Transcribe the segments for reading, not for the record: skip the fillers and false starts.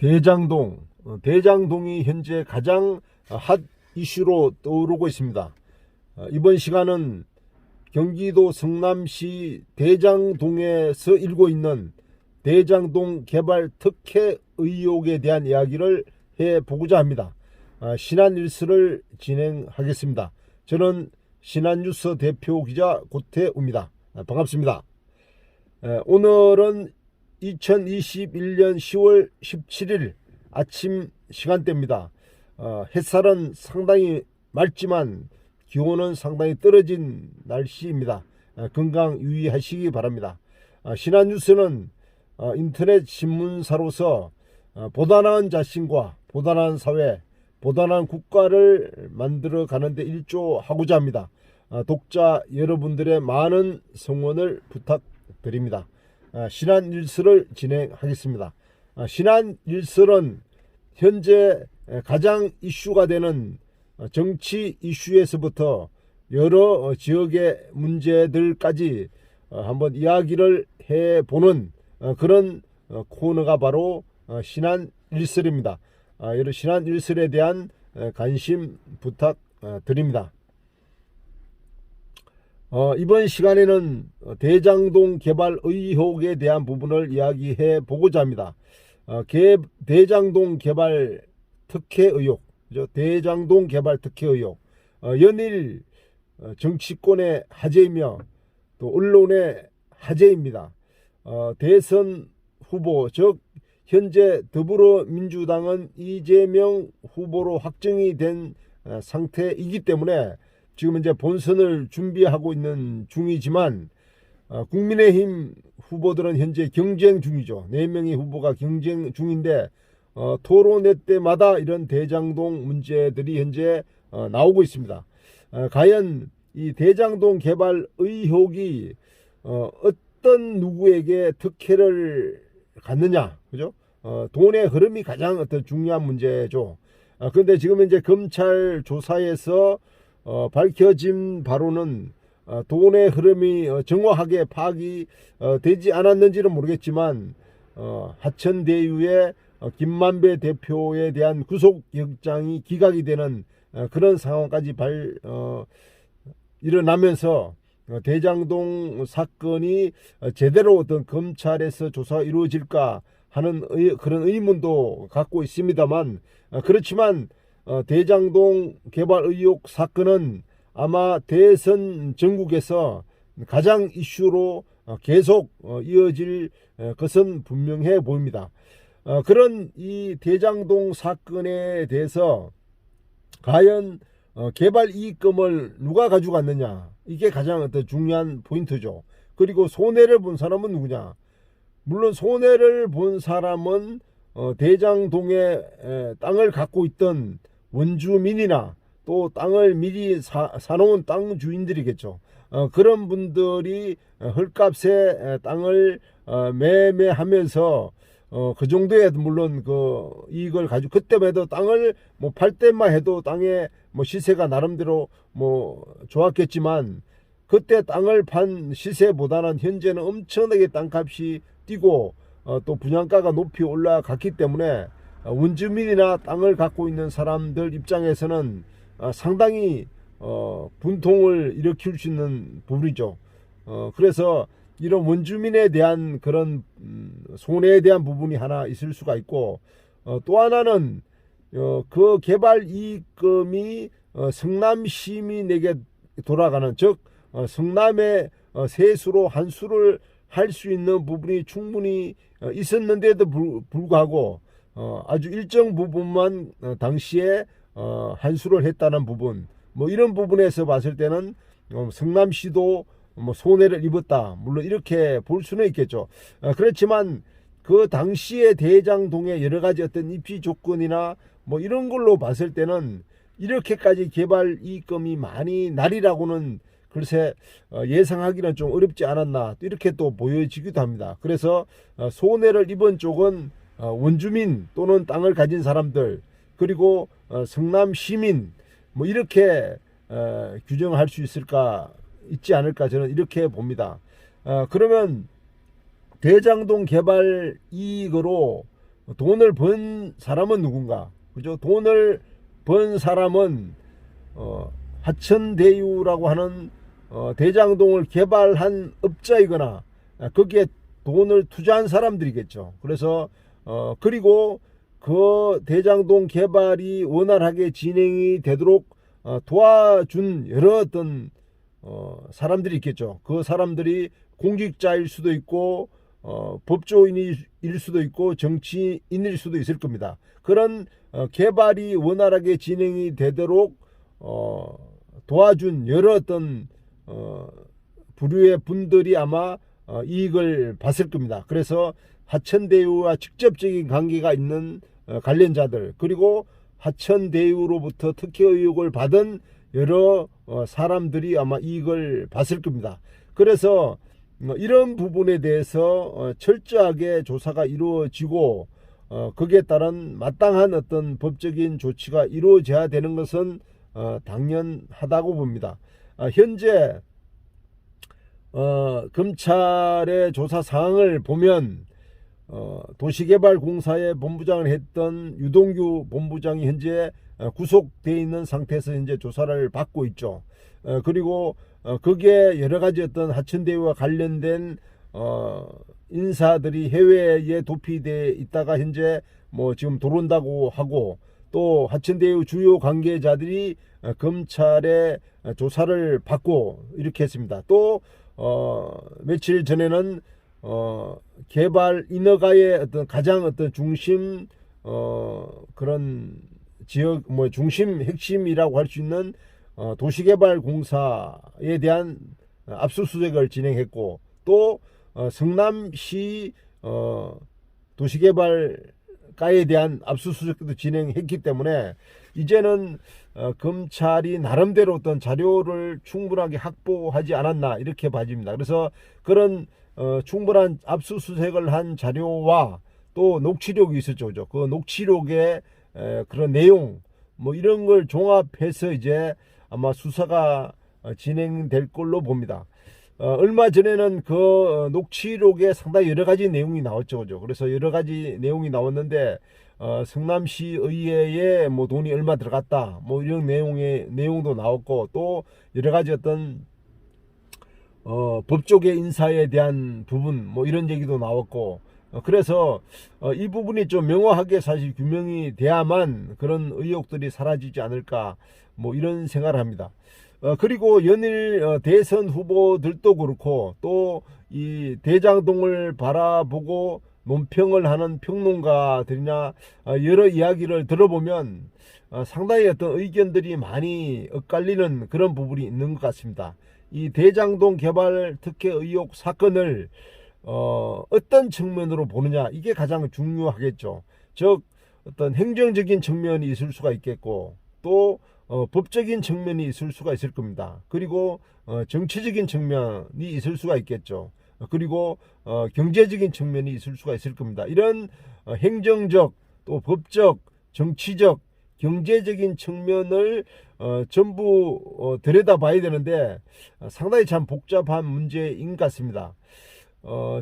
대장동이 현재 가장 핫 이슈로 떠오르고 있습니다. 이번 시간은 경기도 성남시 대장동에서 일고 있는 대장동 개발 특혜 의혹에 대한 이야기를 해보고자 합니다. 신한뉴스를 진행하겠습니다. 저는 신한뉴스 대표 기자 고태우입니다. 반갑습니다. 오늘은 2021년 10월 17일 아침 시간대입니다. 햇살은 상당히 맑지만 기온은 상당히 떨어진 날씨입니다. 건강 유의하시기 바랍니다. 신한뉴스는 인터넷 신문사로서 보다 나은 자신과 보다 나은 사회, 보다 나은 국가를 만들어 가는데 일조하고자 합니다. 독자 여러분들의 많은 성원을 부탁드립니다. 신한뉴스를 진행하겠습니다. 신한뉴스는 현재 가장 이슈가 되는 정치 이슈에서부터 여러 지역의 문제들까지 한번 이야기를 해보는 그런 코너가 바로 신한뉴스입니다. 여러 신한뉴스에 대한 관심 부탁드립니다. 이번 시간에는 대장동 개발 의혹에 대한 부분을 이야기해 보고자 합니다. 대장동 개발 특혜 의혹, 대장동 개발 특혜 의혹, 연일 정치권의 화제이며 또 언론의 화제입니다. 대선 후보, 즉 현재 더불어민주당은 이재명 후보로 확정이 된 상태이기 때문에 지금 이제 본선을 준비하고 있는 중이지만 국민의힘 후보들은 현재 경쟁 중이죠. 4명의 후보가 경쟁 중인데 토론회 때마다 이런 대장동 문제들이 현재 나오고 있습니다. 과연 이 대장동 개발 의혹이 어떤 누구에게 특혜를 갖느냐, 그죠? 돈의 흐름이 가장 어떤 중요한 문제죠. 그런데 지금 이제 검찰 조사에서 밝혀진 바로는 돈의 흐름이 정확하게 파악이 되지 않았는지는 모르겠지만 하천대유의 김만배 대표에 대한 구속영장이 기각이 되는 그런 상황까지 일어나면서 대장동 사건이 제대로 어떤 검찰에서 조사가 이루어질까 하는 그런 의문도 갖고 있습니다만, 그렇지만 대장동 개발 의혹 사건은 아마 대선 전국에서 가장 이슈로 계속 이어질 것은 분명해 보입니다. 그런 이 대장동 사건에 대해서 과연 개발 이익금을 누가 가져갔느냐, 이게 가장 어떤 중요한 포인트죠. 그리고 손해를 본 사람은 누구냐. 물론 손해를 본 사람은 대장동에 땅을 갖고 있던 원주민이나 또 땅을 미리 사놓은 땅 주인들이겠죠. 그런 분들이 헐값에 땅을 매매하면서 그 정도의 물론 그 이익을 가지고, 그때만 해도 땅을 뭐 팔 때만 해도 땅의 뭐 시세가 나름대로 뭐 좋았겠지만, 그때 땅을 판 시세보다는 현재는 엄청나게 땅값이 뛰고 또 분양가가 높이 올라갔기 때문에 원주민이나 땅을 갖고 있는 사람들 입장에서는 상당히 분통을 일으킬 수 있는 부분이죠. 그래서 이런 원주민에 대한 그런 손해에 대한 부분이 하나 있을 수가 있고, 또 하나는 그 개발 이익금이 성남 시민에게 돌아가는, 즉 성남의 세수로 환수를 할 수 있는 부분이 충분히 있었는데도 불구하고 아주 일정 부분만 당시에 환수를 했다는 부분, 뭐 이런 부분에서 봤을 때는 성남시도 뭐 손해를 입었다, 물론 이렇게 볼 수는 있겠죠. 그렇지만 그 당시에 대장동의 여러 가지 어떤 입지 조건이나 뭐 이런 걸로 봤을 때는 이렇게까지 개발 이익금이 많이 날이라고는 글쎄 예상하기는 좀 어렵지 않았나, 이렇게 또 보여지기도 합니다. 그래서 손해를 입은 쪽은 원주민 또는 땅을 가진 사람들, 그리고 성남 시민, 뭐 이렇게 규정할 수 있지 않을까, 저는 이렇게 봅니다. 그러면 대장동 개발 이익으로 돈을 번 사람은 누군가? 그죠? 돈을 번 사람은 하천대유라고 하는 대장동을 개발한 업자이거나 거기에 돈을 투자한 사람들이겠죠. 그래서 그리고 그 대장동 개발이 원활하게 진행이 되도록 도와준 여러 어떤 사람들이 있겠죠. 그 사람들이 공직자일 수도 있고 법조인일 수도 있고 정치인일 수도 있을 겁니다. 그런 개발이 원활하게 진행이 되도록 도와준 여러 어떤 부류의 분들이 아마 이익을 봤을 겁니다. 그래서 하천대유와 직접적인 관계가 있는 관련자들, 그리고 하천대유로부터 특혜 의혹을 받은 여러 사람들이 아마 이익을 봤을 겁니다. 그래서 이런 부분에 대해서 철저하게 조사가 이루어지고 거기에 따른 마땅한 어떤 법적인 조치가 이루어져야 되는 것은 당연하다고 봅니다. 현재 검찰의 조사 상황을 보면 도시개발공사의 본부장을 했던 유동규 본부장이 현재 구속되어 있는 상태에서 현재 조사를 받고 있죠. 그리고 거기에 여러 가지 어떤 하천대유와 관련된 인사들이 해외에 도피되어 있다가 현재 뭐 지금 들어온다고 하고, 또 하천대유 주요 관계자들이 검찰의 조사를 받고 이렇게 했습니다. 또 며칠 전에는 개발 인허가의 어떤 가장 어떤 중심 그런 지역 뭐 중심 핵심이라고 할 수 있는 도시개발공사에 대한 압수수색을 진행했고, 또 성남시 도시개발가에 대한 압수수색도 진행했기 때문에 이제는 검찰이 나름대로 어떤 자료를 충분하게 확보하지 않았나 이렇게 봐집니다. 그래서 그런 충분한 압수수색을 한 자료와 또 녹취록이 있었죠. 그죠? 그 녹취록의 그런 내용 뭐 이런 걸 종합해서 이제 아마 수사가 진행될 걸로 봅니다. 얼마 전에는 그 녹취록에 상당히 여러 가지 내용이 나왔죠. 그죠? 그래서 여러 가지 내용이 나왔는데 성남시 의회에 뭐 돈이 얼마 들어갔다 뭐 이런 내용도 나왔고, 또 여러 가지 어떤 법조계 인사에 대한 부분 뭐 이런 얘기도 나왔고, 그래서 이 부분이 좀 명확하게 사실 규명이 돼야만 그런 의혹들이 사라지지 않을까 뭐 이런 생각을 합니다. 그리고 연일 대선 후보들도 그렇고 또 이 대장동을 바라보고 논평을 하는 평론가들이나 여러 이야기를 들어보면 상당히 어떤 의견들이 많이 엇갈리는 그런 부분이 있는 것 같습니다. 이 대장동 개발 특혜 의혹 사건을 어떤 측면으로 보느냐, 이게 가장 중요하겠죠. 즉 어떤 행정적인 측면이 있을 수가 있겠고, 또 법적인 측면이 있을 수가 있을 겁니다. 그리고 정치적인 측면이 있을 수가 있겠죠. 그리고 경제적인 측면이 있을 수가 있을 겁니다. 이런 행정적, 또 법적, 정치적, 경제적인 측면을 전부 들여다봐야 되는데 상당히 참 복잡한 문제인 것 같습니다.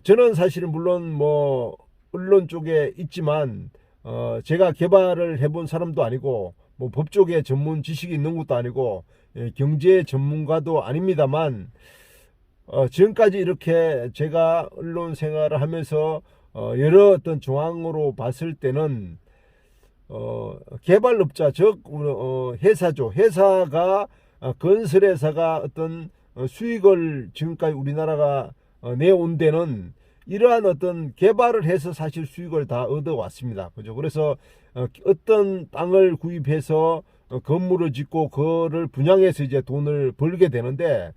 저는 사실은 물론 뭐 언론 쪽에 있지만 제가 개발을 해본 사람도 아니고 뭐 법조계 전문 지식이 있는 것도 아니고 경제 전문가도 아닙니다만 지금까지 이렇게 제가 언론 생활을 하면서 여러 어떤 정황으로 봤을 때는 개발업자, 즉 회사죠. 회사가 건설회사가 어떤 수익을 지금까지 우리나라가 내온 데는 이러한 어떤 개발을 해서 사실 수익을 다 얻어왔습니다. 그죠? 그래서 어떤 땅을 구입해서 건물을 짓고 그거를 분양해서 이제 돈을 벌게 되는데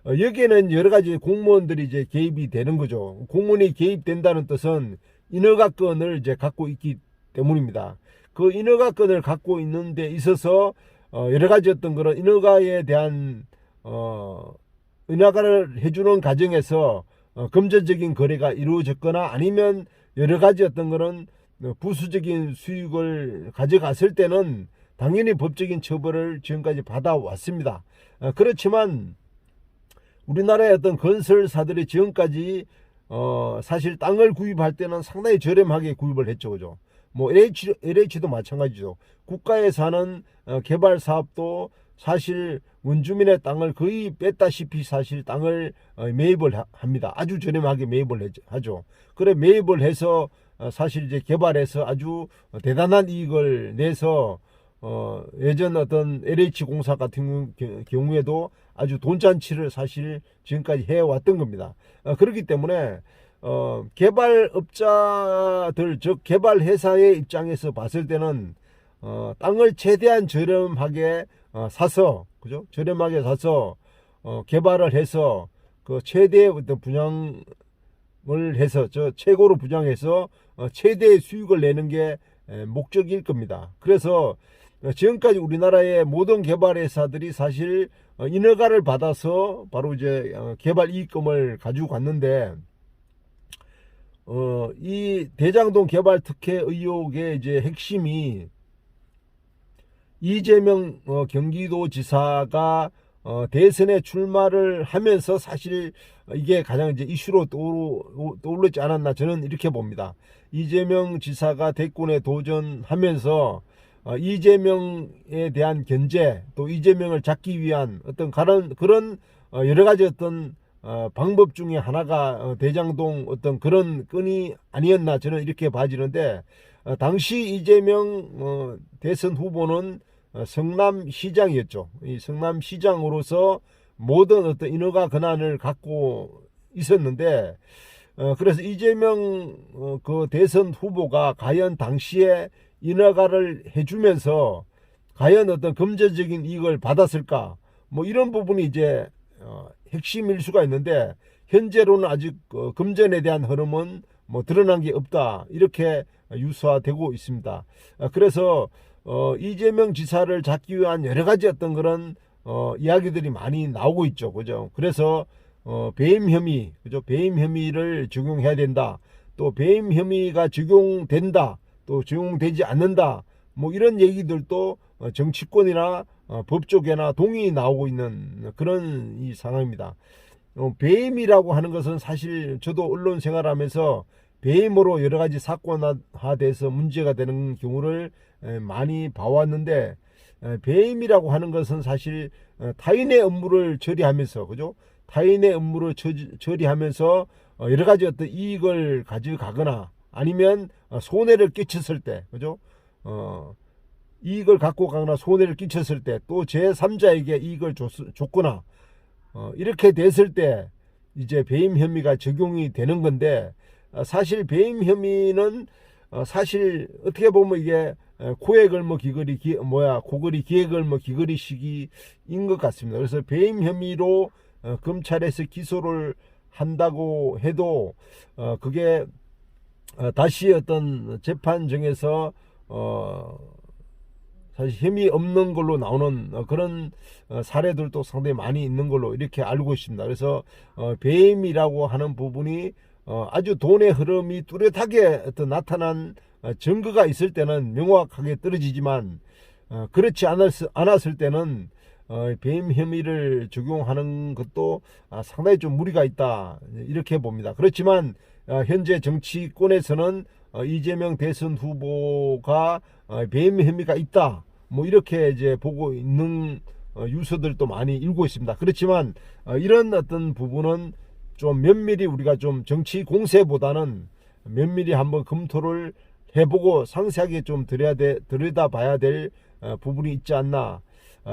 여기에는 여러 가지 공무원들이 이제 개입이 되는 거죠. 공무원이 개입된다는 뜻은 인허가권을 이제 갖고 있기 때문입니다. 그 인허가권을 갖고 있는 데 있어서 여러 가지 어떤 그런 인허가에 대한 인허가를 해주는 과정에서 금전적인 거래가 이루어졌거나 아니면 여러 가지 어떤 그런 부수적인 수익을 가져갔을 때는 당연히 법적인 처벌을 지금까지 받아왔습니다. 그렇지만 우리나라의 어떤 건설사들이 지금까지 사실 땅을 구입할 때는 상당히 저렴하게 구입을 했죠. 그죠? 뭐 LH도 마찬가지죠. 국가에서 하는 개발 사업도 사실 원주민의 땅을 거의 뺐다시피 사실 땅을 매입을 합니다. 아주 저렴하게 매입을 하죠. 그래 매입을 해서 사실 이제 개발해서 아주 대단한 이익을 내서 예전 어떤 LH 공사 같은 경우에도 아주 돈잔치를 사실 지금까지 해왔던 겁니다. 그렇기 때문에 개발업자들 즉 개발 회사의 입장에서 봤을 때는 땅을 최대한 저렴하게 사서 그죠? 저렴하게 사서 개발을 해서 그 최대의 어떤 분양을 해서 최고로 분양해서 최대의 수익을 내는 게 목적일 겁니다. 그래서 지금까지 우리나라의 모든 개발 회사들이 사실 인허가를 받아서 바로 이제 개발 이익금을 가지고 갔는데 이 대장동 개발 특혜 의혹의 이제 핵심이 이재명 경기도지사가 대선에 출마를 하면서 사실 이게 가장 이제 이슈로 떠오르지 않았나 저는 이렇게 봅니다. 이재명 지사가 대권에 도전하면서 이재명에 대한 견제 또 이재명을 잡기 위한 어떤 그런 여러 가지 어떤 방법 중에 하나가 대장동 어떤 그런 끈이 아니었나 저는 이렇게 봐지는데 당시 이재명 대선 후보는 성남시장이었죠. 이 성남시장으로서 모든 어떤 인허가 권한을 갖고 있었는데 그래서 이재명 그 대선 후보가 과연 당시에 인허가를 해주면서 과연 어떤 금전적인 이익을 받았을까 뭐 이런 부분이 이제 핵심일 수가 있는데 현재로는 아직 금전에 대한 흐름은 뭐 드러난 게 없다 이렇게 유수화되고 있습니다. 그래서 이재명 지사를 잡기 위한 여러 가지 어떤 그런 이야기들이 많이 나오고 있죠. 그죠? 그래서 배임 혐의, 그죠? 배임 혐의를 적용해야 된다. 또 배임 혐의가 적용된다. 또 적용되지 않는다. 뭐 이런 얘기들도 정치권이나 법조계나 동의 나오고 있는 그런 이 상황입니다. 배임이라고 하는 것은 사실 저도 언론 생활하면서 배임으로 여러 가지 사건화돼서 문제가 되는 경우를 많이 봐왔는데 배임이라고 하는 것은 사실 타인의 업무를 처리하면서 그죠? 타인의 업무를 처리하면서 여러 가지 어떤 이익을 가져가거나 아니면 손해를 끼쳤을 때 그죠? 이익을 갖고 가거나 손해를 끼쳤을 때 또 제3자에게 이익을 줬거나 이렇게 됐을 때 이제 배임 혐의가 적용이 되는 건데 사실 배임 혐의는 사실 어떻게 보면 이게 코에 걸머 고거리 기에 걸머 귀걸이 시기인 것 같습니다. 그래서 배임 혐의로 검찰에서 기소를 한다고 해도 그게 다시 어떤 재판정에서 사실 혐의 없는 걸로 나오는 그런 사례들도 상당히 많이 있는 걸로 이렇게 알고 있습니다. 그래서 배임이라고 하는 부분이 아주 돈의 흐름이 뚜렷하게 어떤 나타난 증거가 있을 때는 명확하게 떨어지지만 그렇지 않았을 때는 배임 혐의를 적용하는 것도 상당히 좀 무리가 있다 이렇게 봅니다. 그렇지만 현재 정치권에서는 이재명 대선 후보가 배임 혐의가 있다 뭐 이렇게 이제 보고 있는 유서들도 많이 읽고 있습니다. 그렇지만 이런 어떤 부분은 좀 면밀히 우리가 좀 정치 공세보다는 면밀히 한번 검토를 해보고 상세하게 좀 들여다봐야 될 부분이 있지 않나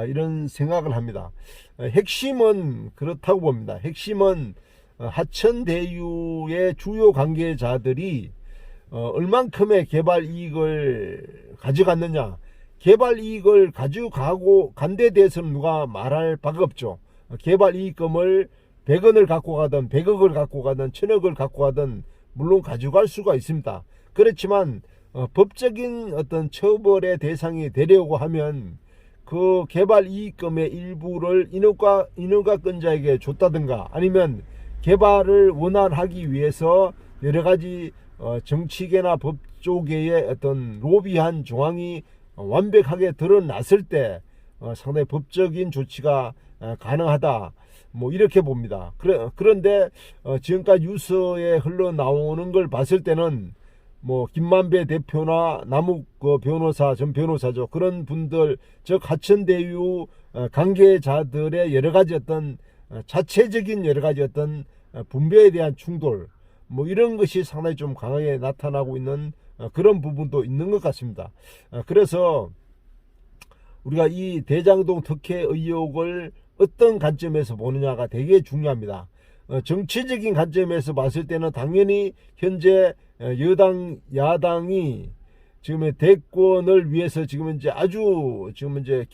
이런 생각을 합니다. 핵심은 그렇다고 봅니다. 핵심은 하천대유의 주요 관계자들이 얼만큼의 개발 이익을 가져갔느냐. 개발 이익을 가져가고 간 데 대해서는 누가 말할 바가 없죠. 개발 이익금을 100원을 갖고 가든 100억을 갖고 가든 1000억을 갖고 가든 물론 가져갈 수가 있습니다. 그렇지만 법적인 어떤 처벌의 대상이 되려고 하면 그 개발 이익금의 일부를 인허가권자에게 줬다든가 아니면 개발을 원활하기 위해서 여러 가지 정치계나 법조계의 어떤 로비한 정황이 완벽하게 드러났을 때 상당히 법적인 조치가 가능하다 뭐 이렇게 봅니다. 그런데 지금까지 뉴스에 흘러나오는 걸 봤을 때는 뭐 김만배 대표나 남욱 그 변호사 전 변호사죠. 그런 분들 즉 하천대유 관계자들의 여러 가지 어떤 자체적인 여러 가지 어떤 분배에 대한 충돌 뭐 이런 것이 상당히 좀 강하게 나타나고 있는 그런 부분도 있는 것 같습니다. 그래서 우리가 이 대장동 특혜 의혹을 어떤 관점에서 보느냐가 되게 중요합니다. 정치적인 관점에서 봤을 때는 당연히 현재 여당 야당이 지금 대권을 위해서 지금 이제 아주 지금 이제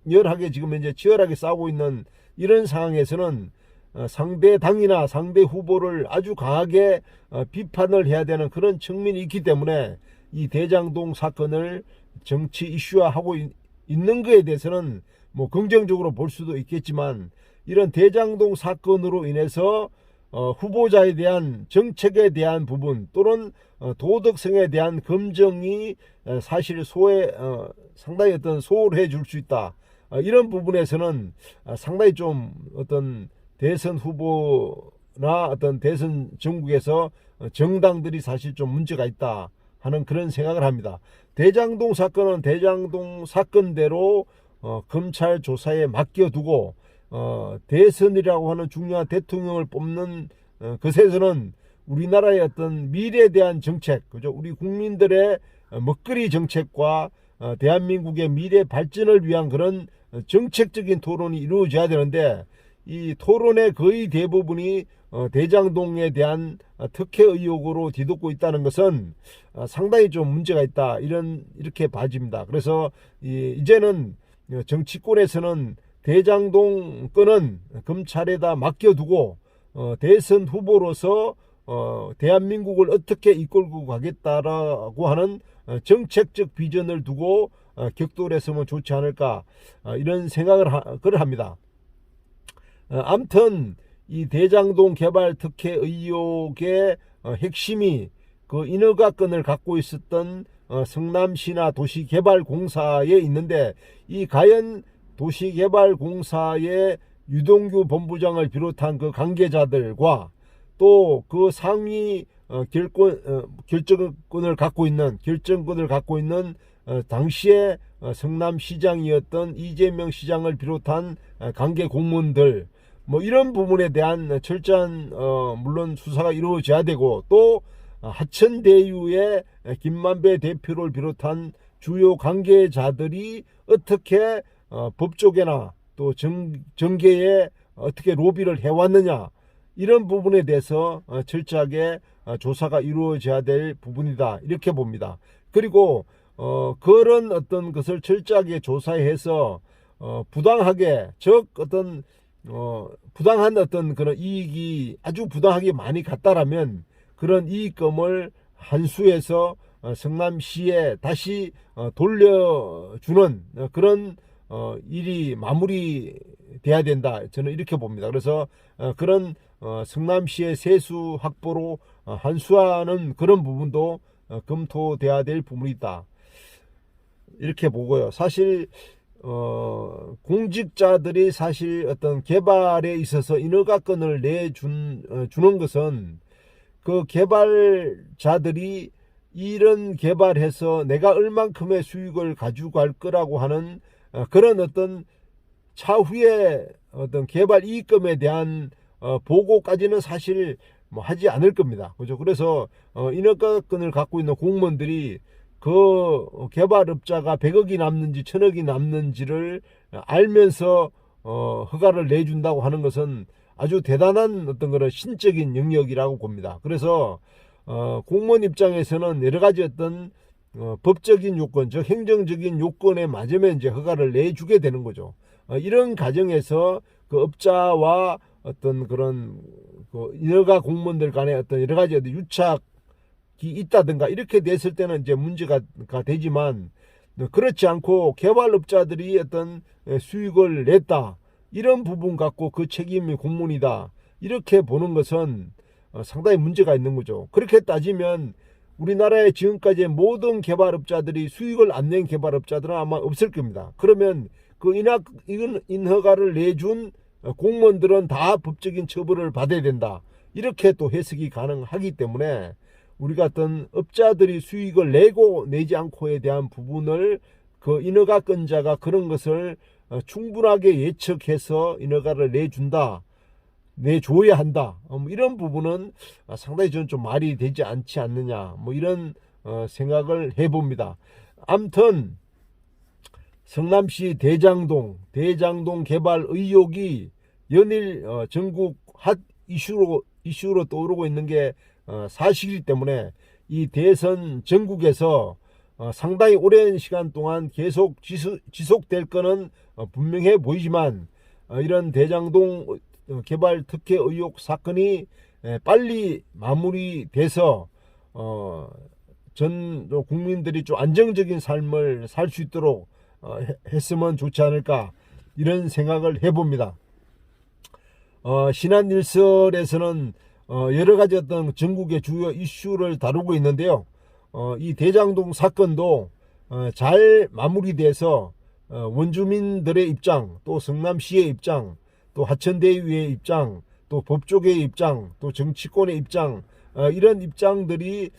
격렬하게 지금 이제 치열하게 싸우고 있는 이런 상황에서는 상대 당이나 상대 후보를 아주 강하게 비판을 해야 되는 그런 측면이 있기 때문에 이 대장동 사건을 정치 이슈화하고 있는 것에 대해서는 뭐 긍정적으로 볼 수도 있겠지만 이런 대장동 사건으로 인해서 후보자에 대한 정책에 대한 부분 또는 도덕성에 대한 검증이 사실 상당히 어떤 소홀해 줄 수 있다. 이런 부분에서는 상당히 좀 어떤 대선 후보나 어떤 대선 전국에서 정당들이 사실 좀 문제가 있다 하는 그런 생각을 합니다. 대장동 사건은 대장동 사건대로 검찰 조사에 맡겨두고 대선이라고 하는 중요한 대통령을 뽑는 것에서는 우리나라의 어떤 미래에 대한 정책, 그죠? 우리 국민들의 먹거리 정책과 대한민국의 미래 발전을 위한 그런 정책적인 토론이 이루어져야 되는데 이 토론의 거의 대부분이 대장동에 대한 특혜 의혹으로 뒤덮고 있다는 것은 상당히 좀 문제가 있다 이렇게 봐집니다. 그래서 이제는 정치권에서는 대장동 건은 검찰에다 맡겨두고 대선 후보로서 대한민국을 어떻게 이끌고 가겠다라고 하는 정책적 비전을 두고 격돌했으면 좋지 않을까 이런 생각을 합니다. 아무튼 이 대장동 개발 특혜 의혹의 핵심이 그 인허가권을 갖고 있었던 성남시나 도시개발공사에 있는데 이 과연 도시개발공사의 유동규 본부장을 비롯한 그 관계자들과 또 그 상위 결정권을 갖고 있는 당시에 성남시장이었던 이재명 시장을 비롯한 관계 공무원들 뭐 이런 부분에 대한 철저한 물론 수사가 이루어져야 되고 또 하천대유의 김만배 대표를 비롯한 주요 관계자들이 어떻게 법조계나 또 정계에 어떻게 로비를 해왔느냐 이런 부분에 대해서 철저하게 조사가 이루어져야 될 부분이다 이렇게 봅니다. 그리고 그런 어떤 것을 철저하게 조사해서 부당하게 즉 어떤 부당한 어떤 그런 이익이 아주 부당하게 많이 갔다라면 그런 이익금을 한수해서 성남시에 다시 돌려주는 그런 일이 마무리돼야 된다 저는 이렇게 봅니다. 그래서 그런 성남시의 세수 확보로 한수하는 그런 부분도 검토돼야 될 부분이다 이렇게 보고요. 사실 공직자들이 사실 어떤 개발에 있어서 인허가권을 주는 것은 그 개발자들이 이런 개발해서 내가 얼만큼의 수익을 가져갈 거라고 하는 그런 어떤 차후에 어떤 개발 이익금에 대한 보고까지는 사실 뭐 하지 않을 겁니다. 그죠? 그래서 인허가권을 갖고 있는 공무원들이 그 개발업자가 100억이 남는지 1000억이 남는지를 알면서 허가를 내준다고 하는 것은 아주 대단한 어떤 그런 신적인 영역이라고 봅니다. 그래서 공무원 입장에서는 여러 가지 어떤 법적인 요건, 즉 행정적인 요건에 맞으면 이제 허가를 내주게 되는 거죠. 이런 과정에서 그 업자와 어떤 그런 그 인허가 공무원들 간의 어떤 여러 가지 유착이 있다든가 이렇게 됐을 때는 이제 문제가 되지만 그렇지 않고 개발업자들이 어떤 수익을 냈다 이런 부분 갖고 그 책임이 공무원이다 이렇게 보는 것은 상당히 문제가 있는 거죠. 그렇게 따지면 우리나라의 지금까지의 모든 개발업자들이 수익을 안 낸 개발업자들은 아마 없을 겁니다. 그러면 그 인허가를 내준 공무원들은 다 법적인 처벌을 받아야 된다 이렇게 또 해석이 가능하기 때문에 우리가 어떤 업자들이 수익을 내고 내지 않고에 대한 부분을 그 인허가 건자가 그런 것을 충분하게 예측해서 인허가를 내줘야 한다. 이런 부분은 상당히 저는 좀 말이 되지 않지 않느냐. 이런 생각을 해봅니다. 아무튼 성남시 대장동 개발 의혹이 연일 전국 핫 이슈로 떠오르고 있는 게 사실이기 때문에 이 대선 전국에서 상당히 오랜 시간 동안 계속 지속될 거는 분명해 보이지만 이런 대장동 개발 특혜 의혹 사건이 빨리 마무리돼서 전 국민들이 좀 안정적인 삶을 살 수 있도록 했으면 좋지 않을까 이런 생각을 해봅니다. 신한일설에서는 여러 가지 어떤 전국의 주요 이슈를 다루고 있는데요. 이 대장동 사건도 잘 마무리돼서 원주민들의 입장, 또 성남시의 입장, 또 하천대의회의 입장, 또 법조계의 입장, 또 정치권의 입장, 이런 입장들이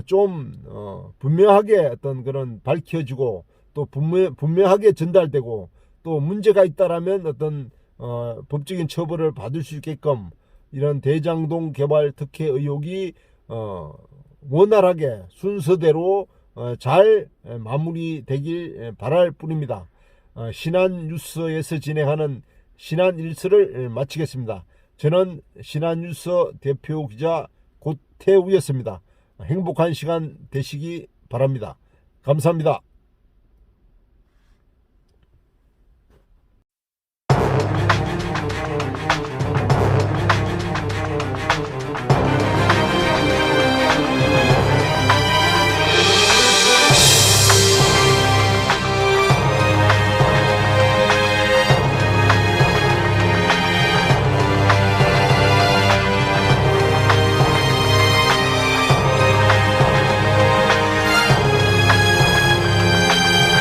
좀 분명하게 어떤 그런 밝혀지고 또 분명하게 전달되고 또 문제가 있다라면 어떤 법적인 처벌을 받을 수 있게끔 이런 대장동 개발 특혜 의혹이 원활하게 순서대로 잘 마무리되길 바랄 뿐입니다. 신한뉴스에서 진행하는 신한일서를 마치겠습니다. 저는 신한뉴스 대표 기자 고태우였습니다. 행복한 시간 되시기 바랍니다. 감사합니다.